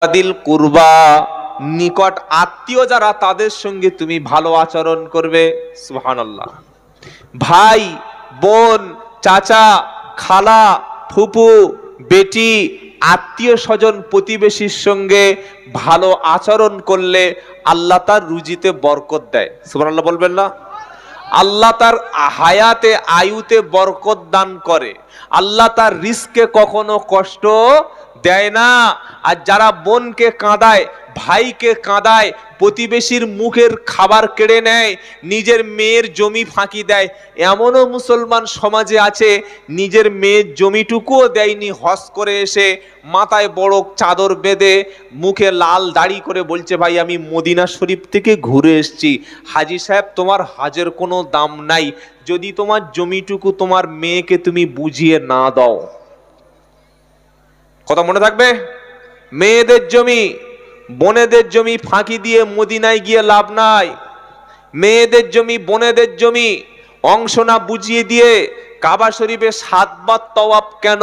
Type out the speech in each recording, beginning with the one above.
দিল কুরবা, নিকট আত্মীয় যারা তাদের সঙ্গে তুমি ভালো আচরণ করবে। সুবহানাল্লাহ। ভাই, বোন, চাচা, খালা, ফুপু, বেটি, আত্মীয় স্বজন, প্রতিবেশীর সঙ্গে ভালো আচরণ করলে আল্লাহ তার রুজিতে বরকত দেয়। সুবহানাল্লাহ বলবেন না? আল্লাহ তার হায়াতে, আয়ুতে বরকত দান করে। আল্লাহ তার রিজকে কখনো কষ্ট দেয় না। আর যারা বোনকে কাঁদায়, ভাইকে কাঁদায়, প্রতিবেশীর মুখের খাবার কেড়ে নেয়, নিজের মেয়ের জমি ফাঁকি দেয়, এমনও মুসলমান সমাজে আছে নিজের মেয়ের জমিটুকুও দেয়নি, হজ করে এসে মাথায় বড় চাদর বেঁধে মুখে লাল দাড়ি করে বলছে, ভাই আমি মদিনা শরীফ থেকে ঘুরে এসেছি। হাজী সাহেব, তোমার হাজের কোনো দাম নাই যদি তোমার জমিটুকু তোমার মেয়েকে তুমি বুঝিয়ে না দাও। কথা মনে থাকবে? মেয়েদের জমি, বোনেদের জমি ফাঁকি দিয়ে মদিনায় গিয়ে লাভ নাই। মেয়েদের জমি, বোনেদের জমি অংশ না বুঝিয়ে দিয়ে কাবা শরীফে 7 বার তওয়াব কেন,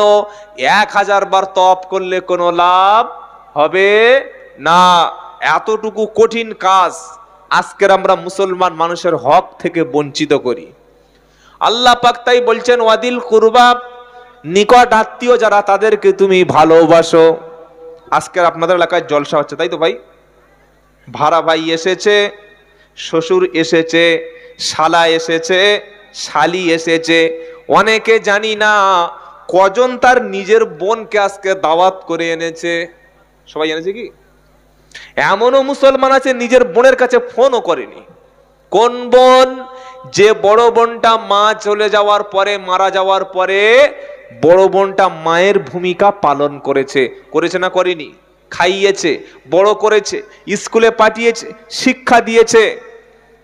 1000 বার তওয়াব করলে কোনো লাভ হবে না। এতটুকু কঠিন কাজ আজকের আমরা মুসলমান মানুষের হক থেকে বঞ্চিত করি। আল্লাহ পাক তাই বলছেন, ওয়াদিল কুরবা, নিকট আত্মীয় যারা তাদেরকে তুমি ভালোবাসো। আজকের আপনাদের এলাকায় জলসা হচ্ছে, তাই তো ভাই? ভাড়া ভাই এসেছে, শ্বশুর এসেছে, শালা এসেছে, শালি এসেছে। অনেকে জানি না কজন তার নিজের বোনকে আজকে দাওয়াত করে এনেছে। সবাই এনেছে কি? এমনও মুসলমান আছে নিজের বোনের কাছে ফোনও করেনি। কোন বোন? যে বড় বোনটা মা চলে যাওয়ার পরে, মারা যাওয়ার পরে বড় বোনটা মায়ের ভূমিকা পালন করেছে। করেছে না করেনি? খাইয়েছে, বড় করেছে, স্কুলে পাঠিয়েছে, শিক্ষা দিয়েছে।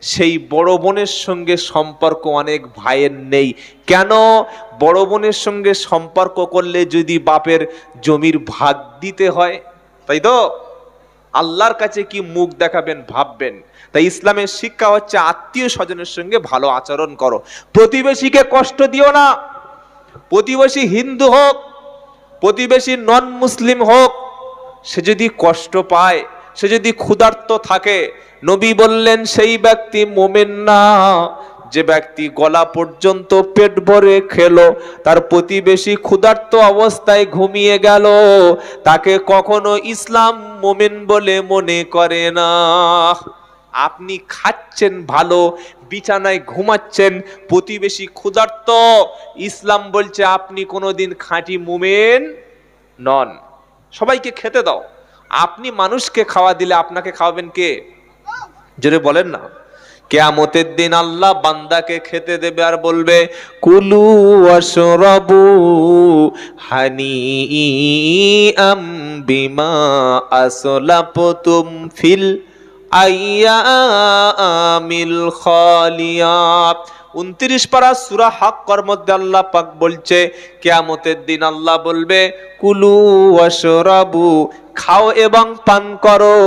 সেই বড় বোনের সঙ্গে সম্পর্ক অনেক ভাইয়ের নেই। কেন? বড় বোনের সঙ্গে সম্পর্ক করলে যদি বাপের জমির ভাগ দিতে হয়, তাই তো আল্লাহর কাছে কি মুখ দেখাবেন ভাববেন। তাই ইসলামের শিক্ষা হচ্ছে আত্মীয় স্বজনের সঙ্গে ভালো আচরণ করো, প্রতিবেশীকে কষ্ট দিও না। প্রতিবেশী হিন্দু হোক, প্রতিবেশী নন মুসলিম হোক, সে যদি কষ্ট পায়, সে যদি ক্ষুধার্ত থাকে, নবী বললেন সেই ব্যক্তি মুমিন না। যে ব্যক্তি গলা পর্যন্ত পেট ভরে খেলো, তার প্রতিবেশী ক্ষুধার্ত অবস্থায় ঘুমিয়ে গেল, তাকে কখনো ইসলাম মুমিন বলে মনে করে না। আপনি খাচ্ছেন ভালো, বিছানায় ঘুমাচ্ছেন, প্রতিবেশী ক্ষুধার্ত, ইসলাম বলছে আপনি কোনোদিন খাঁটি মুমিন নন। সবাইকে খেতে দাও। আপনি মানুষকে খাওয়া দিলে আপনাকে খাওয়াবেন কে? জোরে বলেন না। কিয়ামতের দিন আল্লাহ বান্দাকে খেতে দেবে আর বলবে, কুলু ওয়াশরাবু হানিআম বিমা আসলাফতুম ফিল আইয়ামিল খালিয়াত। 29 পারা সূরা হাক্কার মধ্যে আল্লাহ পাক বলছে, কিয়ামতের দিন আল্লাহ বলবে, কুলু ওয়াশরাবু, খাও এবং পান করো,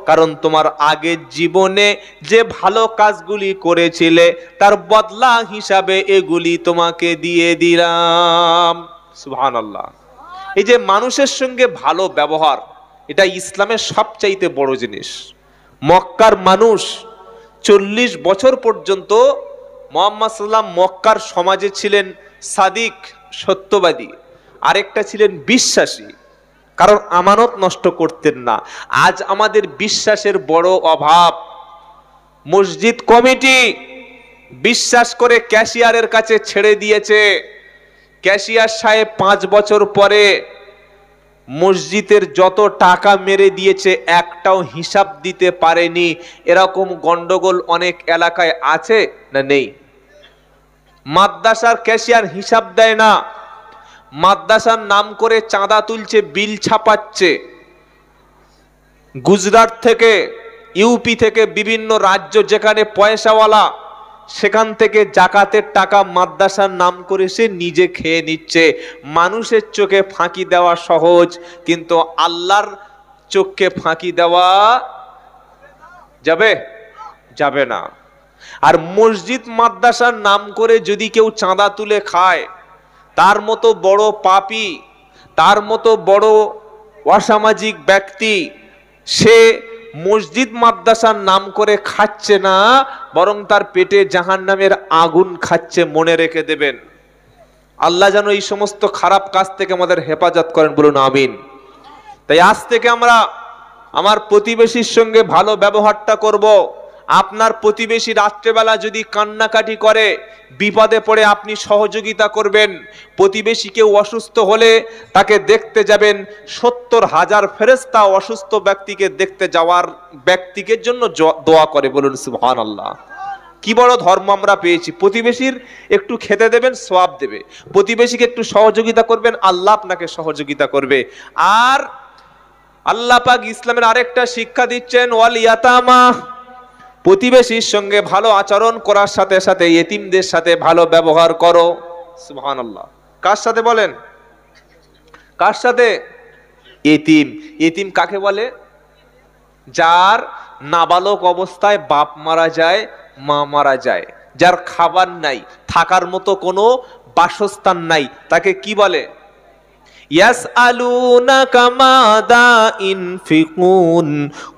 কারণ তোমার আগের জীবনে যে ভালো কাজগুলি করেছিলে তার বদলা হিসাবে এগুলি তোমাকে দিয়ে দিলাম। সুবহানাল্লাহ। এই যে মানুষের সঙ্গে ভালো ব্যবহার, এটা ইসলামের সবচাইতে বড় জিনিস। মক্কার মানুষ 40 বছর পর্যন্ত মুহাম্মদ সাল্লাল্লাহু আলাইহি ওয়াসাল্লাম মক্কার সমাজে ছিলেন সাদিক, সত্যবাদী, আরেকটা ছিলেন বিশ্বাসী, কারণ আমানত নষ্ট করতেন না। আজ আমাদের বিশ্বাসের বড় অভাব। মসজিদ কমিটি বিশ্বাস করে ক্যাশিয়ারের কাছে ছেড়ে দিয়েছে। ক্যাশিয়ার সাহেব 5 বছর পরে মসজিদের যত টাকা মেরে দিয়েছে একটাও হিসাব দিতে পারেনি। এরকম গন্ডগোল অনেক এলাকায় আছে না নেই? মাদ্রাসার ক্যাশিয়ার হিসাব দেয় না, মাদ্রাসার নাম করে চাঁদা তুলছে, বিল ছাপাচ্ছে। গুজরাট থেকে, ইউপি থেকে, বিভিন্ন রাজ্য যেখানে পয়সাওয়ালা, সেখান থেকে জাকাতের টাকা মাদ্রাসার নাম করে সে নিজে খেয়ে নিচ্ছে। মানুষের চোখে ফাঁকি দেওয়া সহজ, কিন্তু আল্লাহর চোখে ফাঁকি দেওয়া যাবে? যাবে না। আর মসজিদ মাদ্রাসার নাম করে যদি কেউ চাঁদা তুলে খায়, তার মতো বড় পাপী, তার মতো বড় অসামাজিক ব্যক্তি, সে মসজিদ মাদ্রাসার নাম করে খাচ্ছে না, বরং তার পেটে জাহান্নামের আগুন খাচ্ছে। মনে রেখে দেবেন। আল্লাহ যেন এই সমস্ত খারাপ কাজ থেকে আমাদের হেফাজত করেন, বলুন আমিন। তাই আজ থেকে আমরা আমার প্রতিবেশীর সঙ্গে ভালো ব্যবহারটা করব। আপনার প্রতিবেশী রাত্রেবেলা যদি কান্নাকাটি করে, বিপদে পড়ে আপনি সহযোগিতা করবেন। প্রতিবেশী কেউ অসুস্থ হলে তাকে দেখতে যাবেন, 70,000 ফেরেশতা অসুস্থ ব্যক্তিকে দেখতে যাওয়ার ব্যক্তিকে জন্য দোয়া করে, বলুন সুবহানাল্লাহ। কি বড় ধর্ম আমরা পেয়েছি। প্রতিবেশীর একটু খেতে দেবেন, সওয়াব দেবে। প্রতিবেশীকে একটু সহযোগিতা করবেন, আল্লাহ আপনাকে সহযোগিতা করবে। আর আল্লাহ পাক ইসলামের আরেকটা শিক্ষা দিচ্ছেন, ওয়াল ইয়াতামা, প্রতিবেশীর সঙ্গে ভালো আচরণ করার সাথে সাথে ইতিমদের সাথে ভালো ব্যবহার করো। সুবহানাল্লাহ। কার সাথে বলেন? কার সাথে? ইতিম। ইতিম কাকে বলে? যার নাবালক অবস্থায় বাপ মারা যায়, মা মারা যায়, যার খাবার নাই, থাকার মতো কোনো বাসস্থান নাই, তাকে কি বলে? ইয়াসআলুনাকা মাযা ইনফিকুন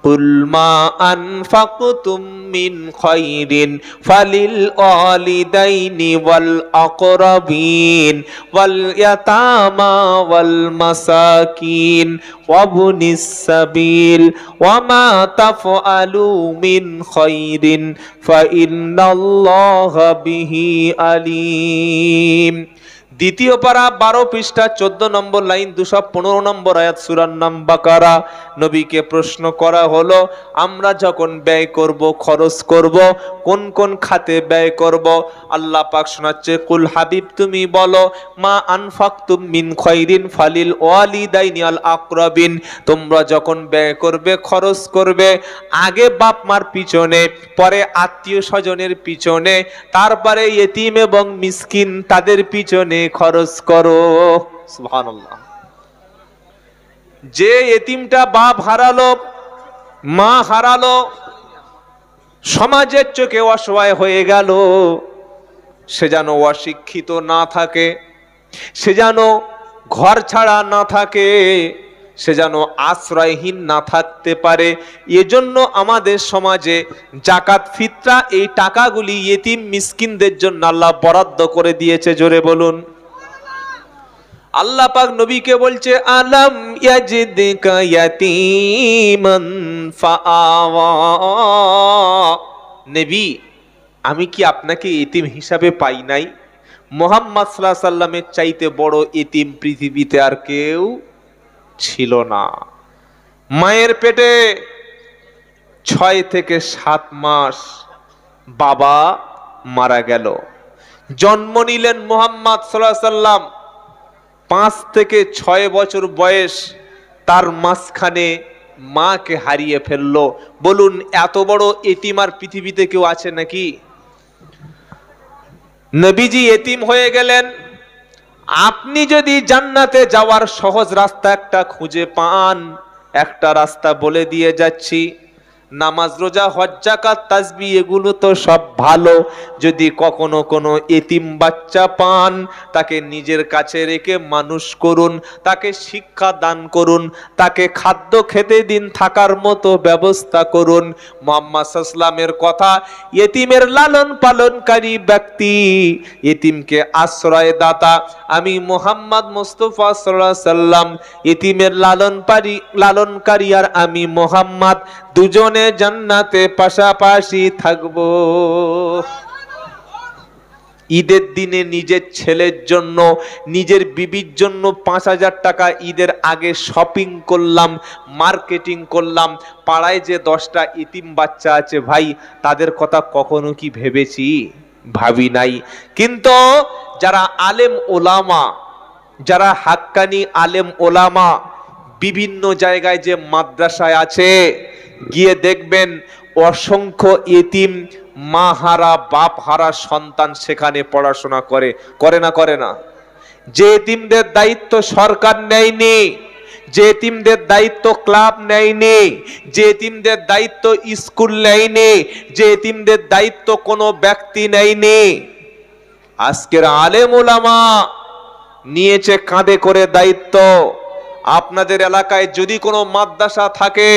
কুল মা আনফাকতুম মিন খায়রিন ফালিল ওয়ালিদাইনি ওয়াল আকরাবিন ওয়াল ইয়াতামা ওয়াল মাসাকিন ওয়াবনিস সাবিল ওয়া মা তাফআলু মিন খায়রিন ফাইন্নাল্লাহা বিহি আলিম। দ্বিতীয় পারা 12 পৃষ্ঠা 14 নম্বর লাইন 215 নম্বর আয়াত সূরার নাম বাকারা। নবীকে প্রশ্ন করা হলো, আমরা যখন ব্যয় করব, খরচ করব, কোন কোন খাতে ব্যয় করব? আল্লাহ পাক শোনাচ্ছে, কুল হাবিব তুমি বলো, মা আনফাকতুম মিন খায়রিন ফালিল ওয়ালিদাইনি আল আকরাবিন, তোমরা যখন ব্যয় করবে, খরচ করবে, আগে বাপ মার পিছনে, পরে আত্মীয় স্বজনের পিছনে, তারপরে ইতিম এবং মিসকিন তাদের পিছনে খরচ করো। সুবহানাল্লাহ। যে এতিমটা বাপ হারালো, মা হারালো, সমাজের চোখে অসহায় হয়ে গেল, সে যেন অশিক্ষিত না থাকে, সে যেন ঘর ছাড়া না থাকে, সে যেন আশ্রয়হীন না থাকতে পারে। এজন্য আমাদের সমাজে জাকাত, ফিতরা, এই টাকাগুলি ইতিম মিসকিনদের জন্য আল্লাহ বরাদ্দ করে দিয়েছে। জোরে বলুন। আল্লাহ পাক নবীকে বলছে, আলাম ইয়াজিদকা ইয়াতীমান ফাআওয়া, নবী আমি কি আপনাকে ইতিম হিসাবে পাই নাই? মুহাম্মদ সাল্লাল্লাহু আলাইহি সাল্লামের চাইতে বড় ইতিম পৃথিবীতে আর কেউ ছিল না। মায়ের পেটে 6 থেকে 7 মাস বাবা মারা গেল, জন্ম নিলেন মুহাম্মদ সাল্লাল্লাহু আলাইহি সাল্লাম, 5 থেকে 6 বছর বয়স, তার মাঝখানে মাকে হারিয়ে ফেললো। বলুন, এত বড় এতিম আর পৃথিবীতে কেউ আছে নাকি? নবীজি এতিম হয়ে গেলেন। আপনি যদি জান্নাতে যাওয়ার সহজ রাস্তা একটা খুঁজে পান, একটা রাস্তা বলে দিয়ে যাচ্ছি, নামাজ, রোজা, হজ, যাকাত, তাসবিহ এগুলো তো সব ভালো। যদি কখনো কোনো এতিম বাচ্চা পান, তাকে নিজের কাছে রেখে মানুষ করুন, তাকে শিক্ষা দান করুন, তাকে খাদ্য খেতে দিন, থাকার মতো ব্যবস্থা করুন। মুহাম্মদ সাল্লাল্লাহু আলাইহি ওয়াসাল্লামের কথা, এতিমের লালন পালনকারী ব্যক্তি, এতিমকে আশ্রয় দাতা আমি মুহাম্মদ মুস্তাফা সাল্লাল্লাহু আলাইহি ওয়াসাল্লাম, এতিমের লালনকারী আর আমি মুহাম্মদ দুজনে জান্নাতে পাশাপাশি থাকবো। ঈদের দিনে নিজের ছেলের জন্য, নিজের বিবির জন্য 5,000 টাকা ঈদের আগে শপিং করলাম, মার্কেটিং করলাম। পাড়ায় যে 10টা ইতিম বাচ্চা আছে ভাই, তাদের কথা কখনো কি ভেবেছি? ভাবি নাই। কিন্তু যারা আলেম ওলামা, যারা হাক্কানি আলেম ওলামা, বিভিন্ন জায়গায় যে মাদ্রাসায় আছে, গিয়ে দেখবেন অসংখ্য এতিম, মা হারা, বাপ হারা সন্তান সেখানে পড়াশোনা করে না করে না? যে এতিমদের দায়িত্ব সরকার নেয়নি, যে এতিমদের দায়িত্ব ক্লাব নেয়নি, যে এতিমদের দায়িত্ব স্কুল নেয়নি, যে এতিমদের দায়িত্ব কোনো ব্যক্তি নেয়নি, আজকের আলেম ওলামা নিয়েছে কাঁধে করে দায়িত্ব। আপনাদের এলাকায় যদি কোনো মাদ্রাসা থাকে,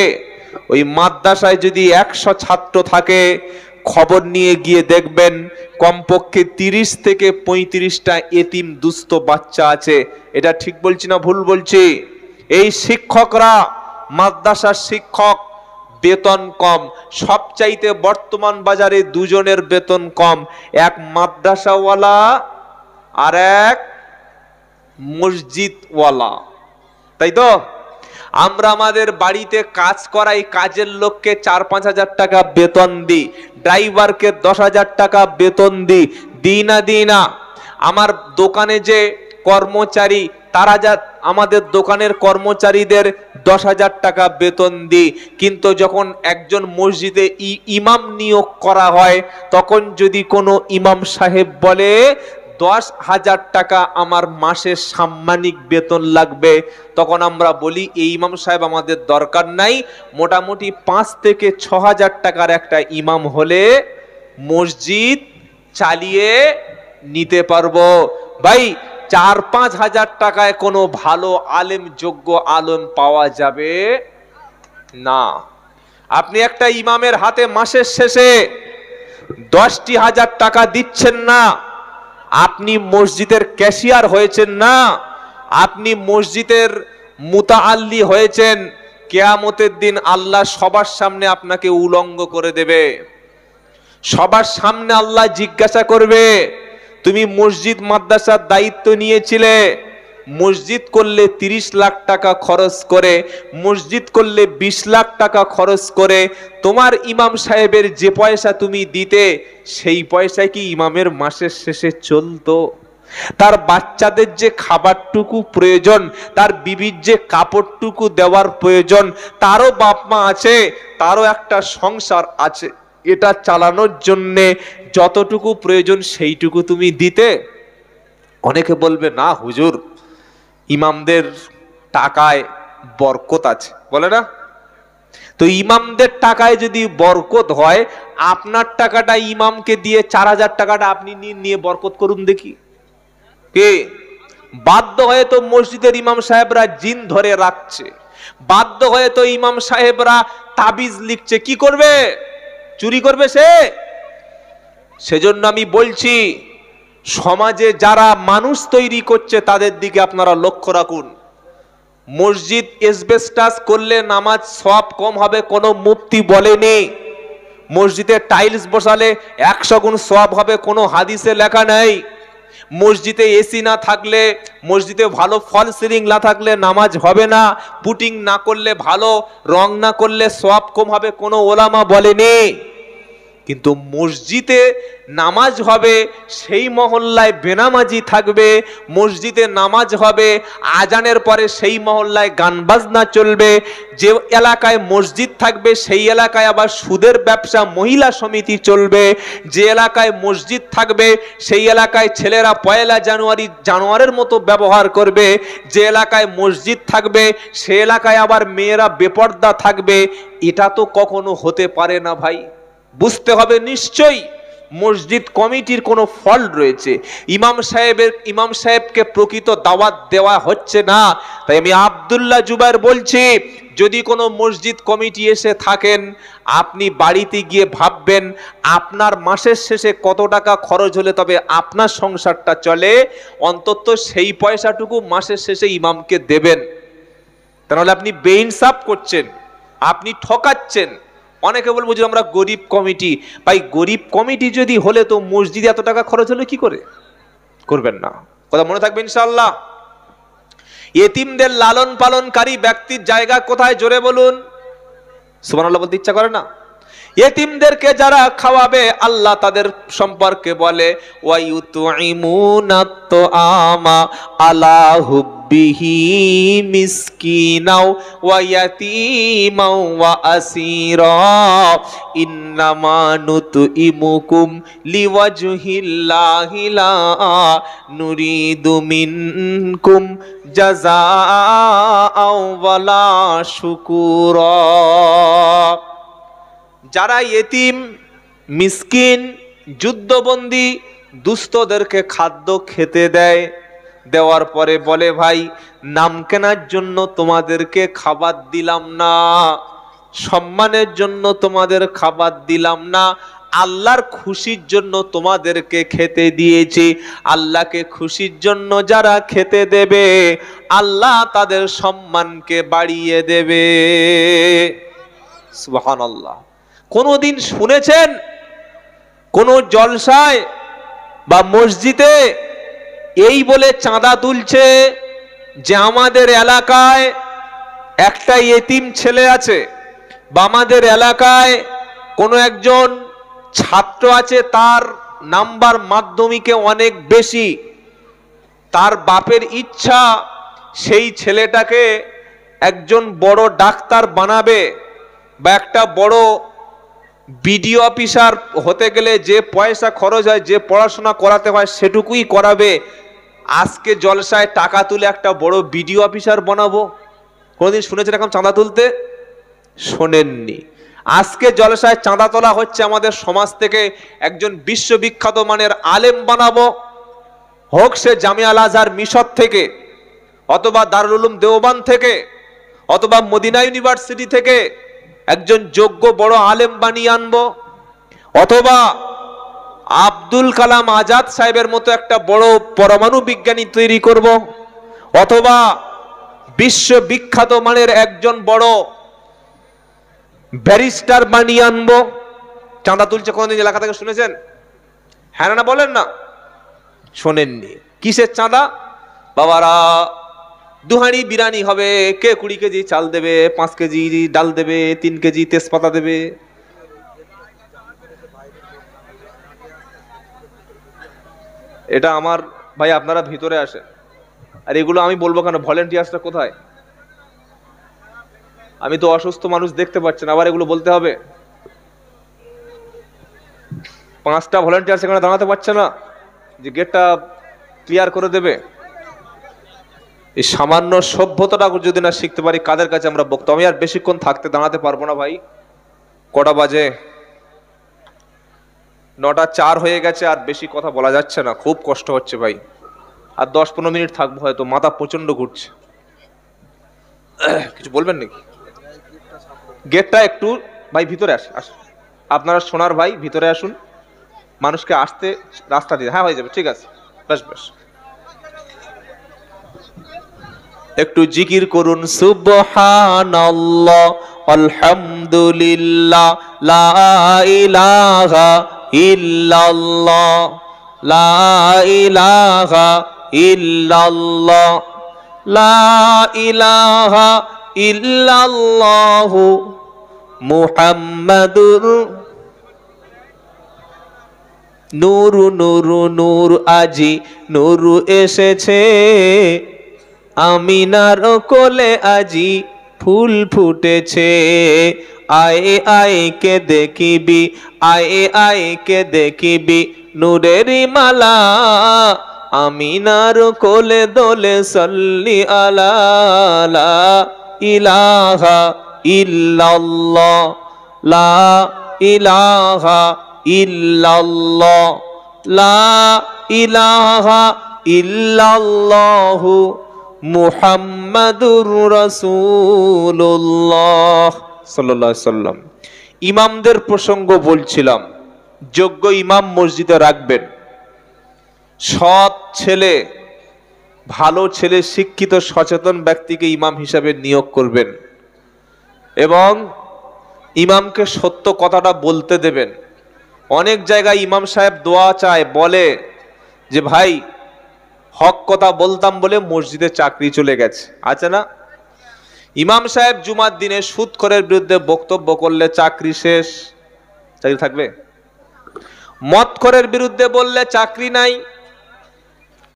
ওই মাদ্রাসায় যদি 100 ছাত্র থাকে, খবর নিয়ে গিয়ে দেখবেন কমপক্ষে 30 থেকে 35টা এতিম দুস্থ বাচ্চা আছে। এটা ঠিক বলছি না ভুল বলছি? এই শিক্ষকরা, মাদ্রাসার শিক্ষক, বেতন কম। সবচাইতে বর্তমান বাজারে দুজনের বেতন কম, এক মাদ্রাসাওয়ালা আর এক মসজিদওয়ালা, তাই তো? আমরা আমাদের বাড়িতে কাজ করাই, কাজের লোককে 4-5 হাজার টাকা বেতন দিই, ড্রাইভারকে 10 হাজার টাকা বেতন দিই না? আমার দোকানে যে কর্মচারী, তারা যা আমাদের দোকানের কর্মচারীদের 10 হাজার টাকা বেতন দিই। কিন্তু যখন একজন মসজিদে ইমাম নিয়োগ করা হয়, তখন যদি কোনো ইমাম সাহেব বলে 10 হাজার টাকা আমার মাসে সাম্মানিক বেতন লাগবে, তখন আমরা বলি এই ইমাম সাহেব আমাদের দরকার নাই, মোটামুটি 5 থেকে 6 হাজার টাকার একটা ইমাম হলে মসজিদ চালিয়ে নিতে পারবো। ভাই 4-5 হাজার টাকায় কোনো ভালো আলেম, যোগ্য আলেম পাওয়া যাবে না। আপনি একটা ইমামের হাতে মাসের শেষে 10টি হাজার টাকা দিচ্ছেন না, আপনি মসজিদের ক্যাশিয়ার হয়েছেন না, আপনি মসজিদের মুতাআল্লি হয়েছেন। কিয়ামতের দিন আল্লাহ সবার সামনে আপনাকে উলঙ্গ করে দেবে। সবার সামনে আল্লাহ জিজ্ঞাসা করবে, তুমি মসজিদ মাদ্রাসার দায়িত্ব নিয়েছিলে, মসজিদ করলে 30 লাখ টাকা খরচ করে, মসজিদ করলে 20 লাখ টাকা খরচ করে, তোমার ইমাম সাহেবের যে পয়সা তুমি দিতে, সেই পয়সায় কি ইমামের মাসের শেষে চলতো? তার বাচ্চাদের যে খাবারটুকু প্রয়োজন, তার বিবির যে কাপড়টুকু দেওয়ার প্রয়োজন, তারও বাপ মা আছে, তারও একটা সংসার আছে, এটা চালানোর জন্য যতটুকু প্রয়োজন সেইটুকু তুমি দিতে? অনেকে বলবে না হুজুর, ইমামদের টাকায় বরকত আছে, বলে না? তো ইমামদের টাকায় যদি বরকত হয়, আপনার টাকাটা ইমামকে দিয়ে 4 হাজার টাকাটা আপনি নিয়ে বরকত করুন দেখি। কে? বাধ্য হয়ে তো মসজিদের ইমাম সাহেবরা জিন ধরে রাখছে, বাধ্য হয়ে তো ইমাম সাহেবরা তাবিজ লিখছে। কি করবে? চুরি করবে সে? সেজন্য আমি বলছি, সমাজে যারা মানুষ তৈরি করছে তাদের দিকে আপনারা লক্ষ্য রাখুন। মসজিদ এসবেস্টাস করলে নামাজ সওয়াব কম হবে কোনো মুফতি বলেনি। মসজিদে টাইলস বসালে 100 গুণ সওয়াব হবে কোনো হাদিসে লেখা নেই। মসজিদে এসি না থাকলে, মসজিদে ভালো ফল সিলিং না থাকলে নামাজ হবে না। পুটিং না করলে, ভালো রং না করলে সওয়াব কম হবে কোনো ওলামা বলেনি। কিন্তু মসজিদে নামাজ হবে, সেই মহল্লায় বেনামাজি থাকবে। মসজিদে নামাজ হবে, আজানের পরে সেই মহল্লায় গান বাজনা চলবে। যে এলাকায় মসজিদ থাকবে সেই এলাকায় আবার সুদের ব্যবসা, মহিলা সমিতি চলবে। যে এলাকায় মসজিদ থাকবে সেই এলাকায় ছেলেরা 1 জানুয়ারি জানোয়ারের মতো ব্যবহার করবে। যে এলাকায় মসজিদ থাকবে সে এলাকায় আবার মেয়েরা বেপর্দা থাকবে। এটা তো কখনো হতে পারে না ভাই। বুঝতে হবে নিশ্চয়ই মসজিদ কমিটির কোনো ফল্ট রয়েছে, ইমাম সাহেবকে প্রকৃত দাওয়াত দেওয়া হচ্ছে না। তাই আমি আব্দুল্লাহ জুবায়ের বলছি, যদি কোনো মসজিদ কমিটি এসে থাকেন, আপনি বাড়িতে গিয়ে ভাববেন আপনার মাসের শেষে কত টাকা খরচ হলে তবে আপনার সংসারটা চলে, অন্তত সেই পয়সাটুকু মাসের শেষে ইমামকে দেবেন। তাহলে আপনি বেইনসাফ করছেন, আপনি ঠকাচ্ছেন। অনেকে বলবো যে আমরা গরিব কমিটি। ভাই গরিব কমিটি যদি হলে তো মসজিদে এত টাকা খরচ হলে কি করে? করবেন না। কথা মনে থাকবে ইনশাআল্লাহ। এতিমদের লালন পালনকারী ব্যক্তির জায়গা কোথায় জোরে বলুন? সুবহানাল্লাহ বলতে ইচ্ছা করে না? এতিমদেরকে যারা খাওয়াবে, আল্লাহ তাদের সম্পর্কে বলে ওয়ায়ুতুইমুনাত তুআমা আলা হুব্বিহি মিসকিনাও ওয়া ইয়াতীমাও ওয়া আসীরা ইন্নামা নুতইমুকুম লিওয়াজহিল্লাহি লা নুরিদু মিনকুম জাযাআও ওয়ালা শুকুরা। যারা এতিম, মিসকিন, যুদ্ধবন্দী, দুস্থদেরকে খাদ্য খেতে দেয়, দেওয়ার পরে বলে, ভাই নাম কেনার জন্য তোমাদেরকে খাবার দিলাম না, সম্মানের জন্য তোমাদের খাবার দিলাম না, আল্লাহর খুশির জন্য তোমাদেরকে খেতে দিয়েছি। আল্লাহকে খুশির জন্য যারা খেতে দেবে আল্লাহ তাদের সম্মানকে বাড়িয়ে দেবে। সুবহানাল্লাহ। কোনদিন শুনেছেন কোন জলসায় বা মসজিদে এই বলে চাঁদা তুলছে যে আমাদের এলাকায় একটা ইতিম ছেলে আছে, বা আমাদের এলাকায় কোনো একজন ছাত্র আছে, তার নাম্বার মাধ্যমিকে অনেক বেশি, তার বাপের ইচ্ছা সেই ছেলেটাকে একজন বড় ডাক্তার বানাবে, বা একটা বড় বিডিও অফিসার হতে গেলে যে পয়সা খরচ হয়, যে পড়াশোনা করাতে হয় সেটুকুই করাবে, আজকে জলসায় টাকা তুলে একটা বড় বিডিও অফিসার বানাবো। কোনদিন শুনেছেন এরকম চাঁদা তুলতে? শোনেননি। আজকে জলসায় চাঁদা তোলা হচ্ছে আমাদের সমাজ থেকে একজন বিশ্ববিখ্যাত মানের আলেম বানাবো, হোক সে জামিয়া আল আজহার মিশর থেকে, অথবা দারুল উলুম দেওবান থেকে, অথবা মদিনা ইউনিভার্সিটি থেকে একজন যোগ্য বড় আলেম বানিয়ে আনবো, অথবা আব্দুল কালাম আজাদ সাহেবের মতো একটা বড় পরমাণু বিজ্ঞানী তৈরি করব, অথবা বিশ্ববিখ্যাত মানের একজন বড় ব্যারিস্টার বানিয়ে আনবো। চাঁদা তুলছে কোনদিন এলাকা থেকে শুনেছেন? হ্যাঁ না বলেন না? শোনেননি। কিসের চাঁদা? বাবারা 2 হাঁড়ি বিরিয়ানি হবে, কে 20 কেজি চাল দেবে, 5 কেজি ডাল দেবে, 3 কেজি তেজপাতা দেবে। এটা আমার ভাই, আপনারা ভিতরে আসেন। আর এগুলো আমি বলবো কেন? ভলেন্টিয়ার্সটা কোথায়? আমি তো অসুস্থ মানুষ দেখতে পাচ্ছেন, আবার এগুলো বলতে হবে? 5টা ভলেন্টিয়ার সেখানে দাঁড়াতে পারছে না যে গেটটা ক্লিয়ার করে দেবে? এই সামান্য সভ্যতাটা যদি না শিখতে পারি, কাদের কাছে আমরা বক্তব্য? আমি আর বেশিক্ষণ থাকতে দাঁড়াতে পারবো না ভাই। কটা বাজে? 9:04 হয়ে গেছে, আর বেশি কথা বলা যাচ্ছে না, খুব কষ্ট হচ্ছে ভাই। আর 10-15 মিনিট থাকবো হয়তো, মাথা প্রচন্ড ঘুরছে। কিছু বলবেন নাকি? গেটটা একটু ভাই ভিতরে আসুন, আপনারা সোনার ভাই ভিতরে আসুন, মানুষকে আসতে রাস্তা দিয়ে। হ্যাঁ হয়ে যাবে, ঠিক আছে, বেশ বেশ। একটু জিকির করুন, সুবহানাল্লাহ আলহামদুলিল্লাহ লা ইলাহা ইল্লাল্লাহ লা ইলাহা ইল্লাল্লাহ লা ইলাহা ইল্লাল্লাহু মুহাম্মাদুর নূর নূর নূর আজি নূর এসেছে, আমিনার কোলে আজি ফুল ফুটেছে। আয় আয় কে দেখিবি, আয় আয় কে দেখিবি নূরের মালা, আমিনার কোলে দোলে সাল্লি আলা লা ইলাহা ইল্লাল্লাহ লা ইলাহা ইল্লাল্লাহ লা ইলাহা ইল্লাল্লাহু মুহাম্মাদুর রাসূলুল্লাহ সাল্লাল্লাহু আলাইহি সাল্লাম। ইমামদের প্রসঙ্গ বলছিলাম। যোগ্য ইমাম মসজিদে রাখবেন, সৎ ছেলে, ভালো ছেলে, শিক্ষিত সচেতন ব্যক্তিকে ইমাম হিসাবে নিয়োগ করবেন, এবং ইমামকে সত্য কথাটা বলতে দেবেন। অনেক জায়গায় ইমাম সাহেব দোয়া চায়, বলে যে ভাই হক কথা বলতাম বলে মসজিদে চাকরি চলে গেছে, আছে না? ইমাম সাহেব জুমার দিনে সুদখোরের বিরুদ্ধে বক্তব্য করলে চাকরি শেষ, চাকরি থাকবে? মদখোরের বিরুদ্ধে বললে চাকরি নাই।